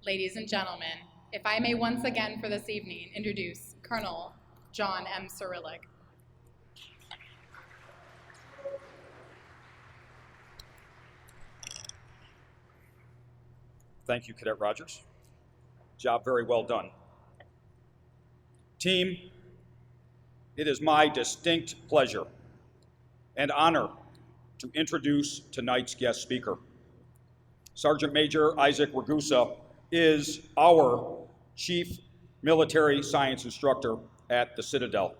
Ladies and gentlemen, if I may once again for this evening introduce Colonel John M. Cyrillic. Thank you, Cadet Rogers. Job very well done. Team, it is my distinct pleasure and honor to introduce tonight's guest speaker. Sergeant Major Isaac Ragusa is our Chief Military Science Instructor at the Citadel.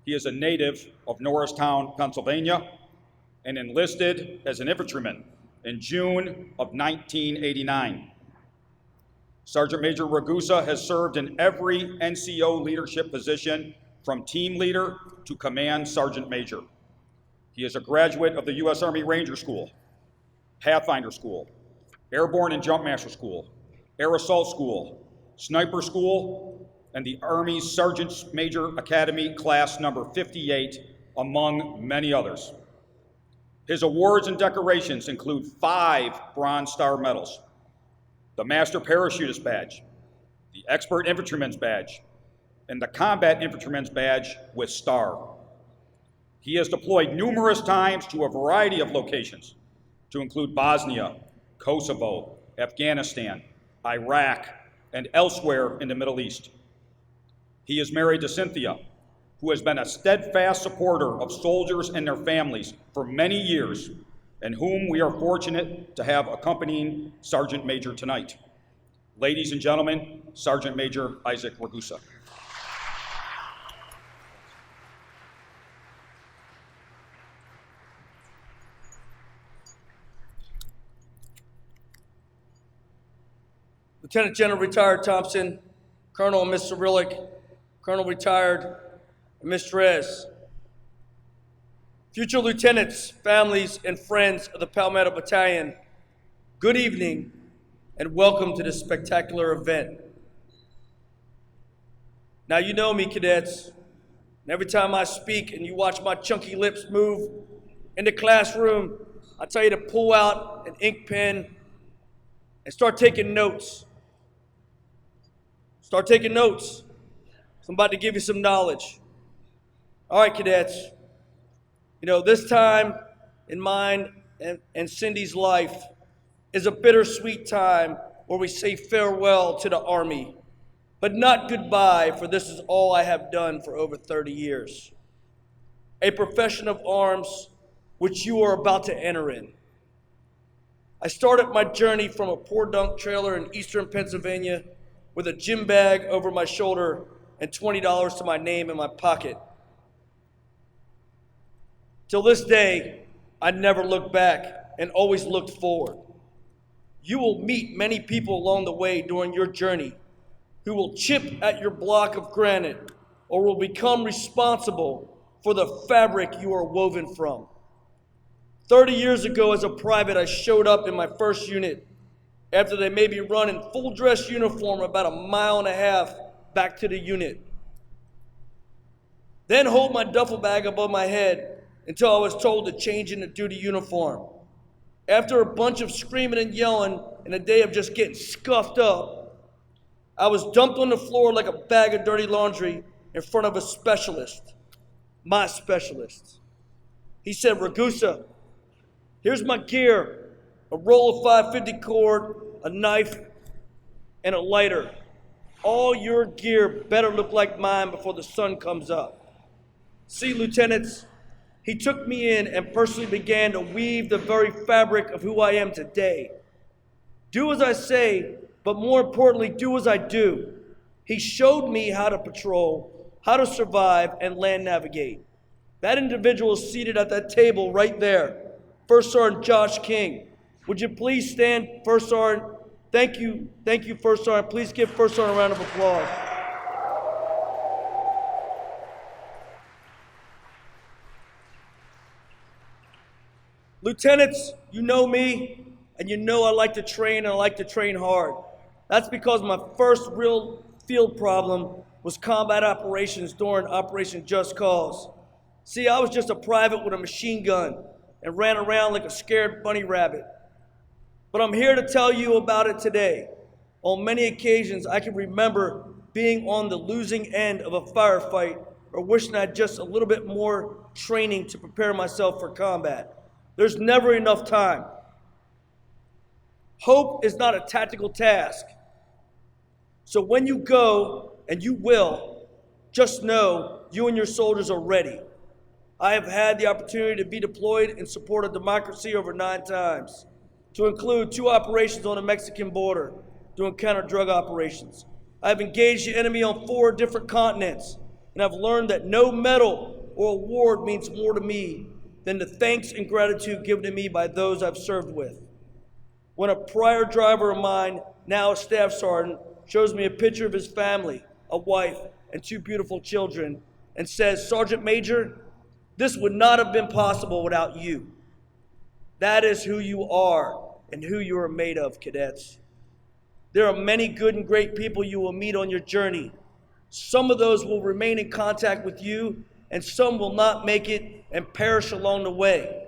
He is a native of Norristown, Pennsylvania, and enlisted as an infantryman in June of 1989. Sergeant Major Ragusa has served in every NCO leadership position from team leader to command sergeant major. He is a graduate of the U.S. Army Ranger School, Pathfinder School, Airborne and Jumpmaster School, Air Assault School, Sniper School, and the Army's Sergeant Major Academy Class number 58, among many others. His awards and decorations include 5 Bronze Star medals, the Master Parachutist Badge, the Expert Infantryman's Badge, and the Combat Infantryman's Badge with Star. He has deployed numerous times to a variety of locations, to include Bosnia, Kosovo, Afghanistan, Iraq, and elsewhere in the Middle East. He is married to Cynthia, who has been a steadfast supporter of soldiers and their families for many years, and whom we are fortunate to have accompanying Sergeant Major tonight. Ladies and gentlemen, Sergeant Major Isaac Ragusa. Lieutenant General Retired Thompson, Colonel and Miss Cyrillic, Colonel Retired, and Miss Therese. Future lieutenants, families, and friends of the Palmetto Battalion, good evening and welcome to this spectacular event. Now you know me, cadets, and every time I speak and you watch my chunky lips move in the classroom, I tell you to pull out an ink pen and start taking notes. Start taking notes. I'm about to give you some knowledge. All right, cadets. You know, this time in mine and Cindy's life is a bittersweet time where we say farewell to the Army, but not goodbye, for this is all I have done for over 30 years. A profession of arms which you are about to enter in. I started my journey from a poor dunk trailer in eastern Pennsylvania with a gym bag over my shoulder and $20 to my name in my pocket. Till this day, I never looked back and always looked forward. You will meet many people along the way during your journey who will chip at your block of granite or will become responsible for the fabric you are woven from. 30 years ago as a private, I showed up in my first unit after they made me run in full dress uniform about 1.5 miles back to the unit. Then hold my duffel bag above my head until I was told to change into duty uniform. After a bunch of screaming and yelling and a day of just getting scuffed up, I was dumped on the floor like a bag of dirty laundry in front of a specialist, my specialist. He said, "Ragusa, here's my gear, a roll of 550 cord, a knife, and a lighter. All your gear better look like mine before the sun comes up." See, lieutenants, he took me in and personally began to weave the very fabric of who I am today. Do as I say, but more importantly, do as I do. He showed me how to patrol, how to survive, and land navigate. That individual is seated at that table right there, First Sergeant Josh King. Would you please stand, First Sergeant? Thank you, First Sergeant. Please give First Sergeant a round of applause. Lieutenants, you know me, and you know I like to train and I like to train hard. That's because my first real field problem was combat operations during Operation Just Cause. See, I was just a private with a machine gun and ran around like a scared bunny rabbit. But I'm here to tell you about it today. On many occasions, I can remember being on the losing end of a firefight or wishing I had just a little bit more training to prepare myself for combat. There's never enough time. Hope is not a tactical task. So when you go, and you will, just know you and your soldiers are ready. I have had the opportunity to be deployed in support of democracy over 9 times, to include 2 operations on the Mexican border, doing counter-drug operations. I have engaged the enemy on 4 different continents, and I've learned that no medal or award means more to me than the thanks and gratitude given to me by those I've served with. When a prior driver of mine, now a staff sergeant, shows me a picture of his family, a wife, and 2 beautiful children, and says, "Sergeant Major, this would not have been possible without you." That is who you are and who you are made of, cadets. There are many good and great people you will meet on your journey. Some of those will remain in contact with you, and some will not make it and perish along the way.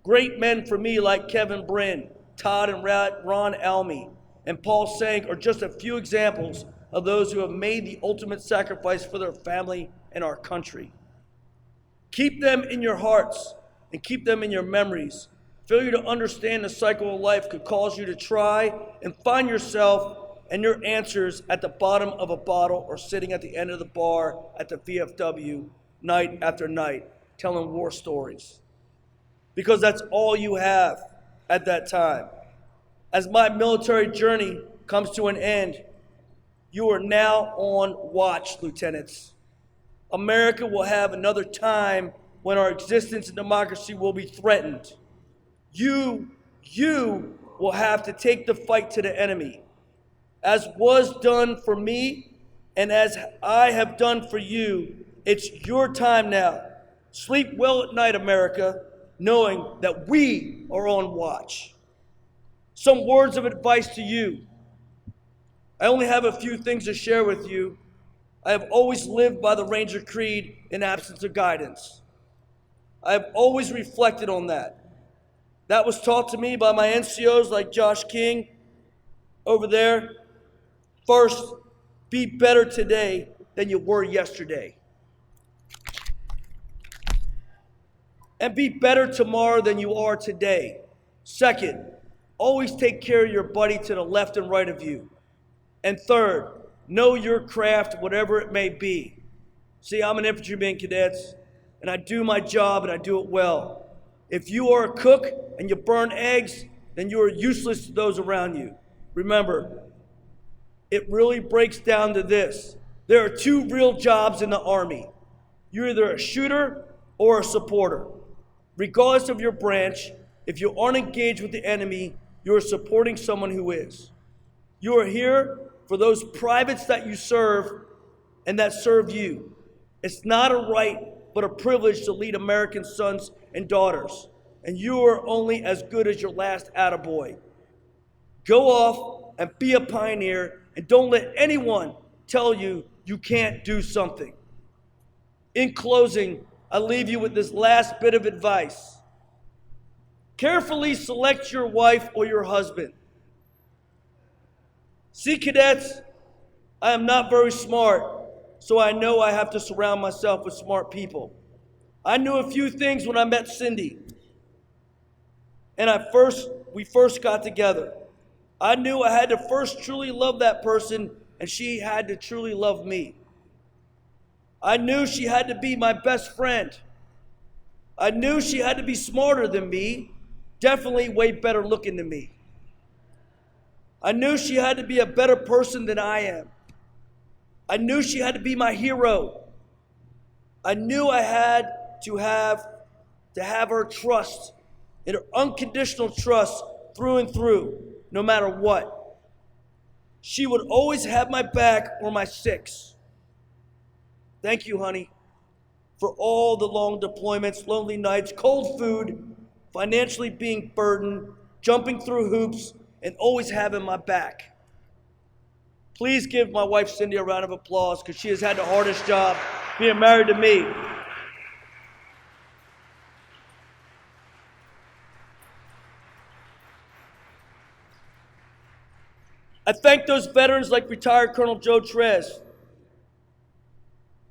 Great men for me like Kevin Brin, Todd and Ron Almy, and Paul Sank are just a few examples of those who have made the ultimate sacrifice for their family and our country. Keep them in your hearts and keep them in your memories. Failure to understand the cycle of life could cause you to try and find yourself and your answers at the bottom of a bottle or sitting at the end of the bar at the VFW night after night telling war stories. Because that's all you have at that time. As my military journey comes to an end, you are now on watch, lieutenants. America will have another time when our existence and democracy will be threatened. You will have to take the fight to the enemy. As was done for me, and as I have done for you, it's your time now. Sleep well at night, America, knowing that we are on watch. Some words of advice to you. I only have a few things to share with you. I have always lived by the Ranger Creed in absence of guidance. I have always reflected on that. That was taught to me by my NCOs like Josh King over there. First, be better today than you were yesterday. And be better tomorrow than you are today. Second, always take care of your buddy to the left and right of you. And third, know your craft, whatever it may be. See, I'm an infantryman, cadets, and I do my job and I do it well. If you are a cook and you burn eggs, then you are useless to those around you. Remember, it really breaks down to this. There are 2 real jobs in the Army. You're either a shooter or a supporter. Regardless of your branch, if you aren't engaged with the enemy, you are supporting someone who is. You are here for those privates that you serve and that serve you. It's not a right, but a privilege to lead American sons and daughters. And you are only as good as your last attaboy. Go off and be a pioneer, and don't let anyone tell you you can't do something. In closing, I leave you with this last bit of advice. Carefully select your wife or your husband. See, cadets, I am not very smart, so I know I have to surround myself with smart people. I knew a few things when I met Cindy, and we first got together. I knew I had to first truly love that person, and she had to truly love me. I knew she had to be my best friend. I knew she had to be smarter than me, definitely way better looking than me. I knew she had to be a better person than I am. I knew she had to be my hero. I knew I had to have her trust, and her unconditional trust through and through, no matter what. She would always have my back or my six. Thank you, honey, for all the long deployments, lonely nights, cold food, financially being burdened, jumping through hoops, and always having my back. Please give my wife Cindy a round of applause, because she has had the hardest job being married to me. I I thank those veterans like retired Colonel Joe Trez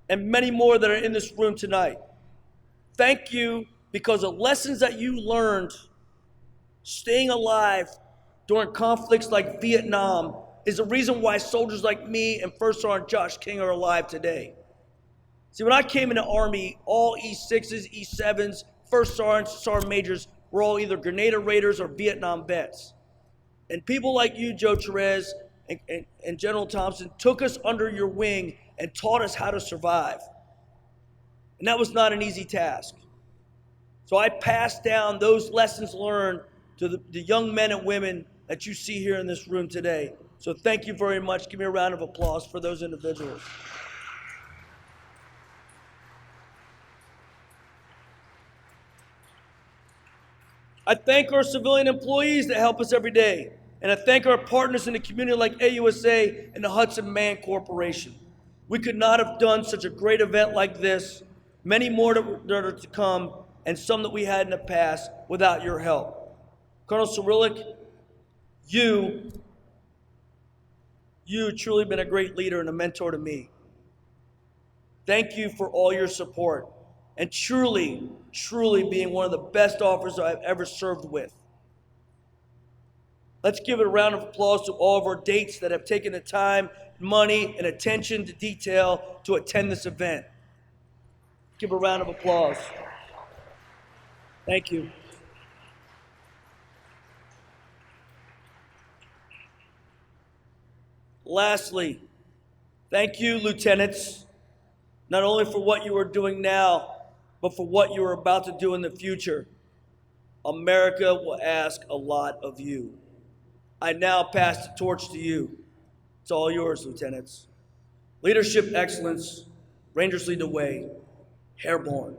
and many more that are in this room tonight. Thank you because the lessons that you learned staying alive during conflicts like Vietnam is the reason why soldiers like me and First Sergeant Josh King are alive today. See, when I came in the Army, all E6s, E7s, First Sergeants, Sergeant Majors were all either Grenada Raiders or Vietnam vets. And people like you, Joe Trez, and General Thompson, took us under your wing and taught us how to survive. And that was not an easy task. So I passed down those lessons learned to the young men and women that you see here in this room today. So thank you very much. Give me a round of applause for those individuals. I thank our civilian employees that help us every day. And I thank our partners in the community like AUSA and the Hudson Man Corporation. We could not have done such a great event like this, many more that are to come, and some that we had in the past without your help. Colonel Cyrillic, you truly been a great leader and a mentor to me. Thank you for all your support and truly being one of the best officers I've ever served with. Let's give it a round of applause to all of our dates that have taken the time, money, and attention to detail to attend this event. Give a round of applause. Thank you. Lastly, thank you, lieutenants, not only for what you are doing now, but for what you are about to do in the future. America will ask a lot of you. I now pass the torch to you. It's all yours, lieutenants. Leadership excellence, Rangers lead the way. Airborne.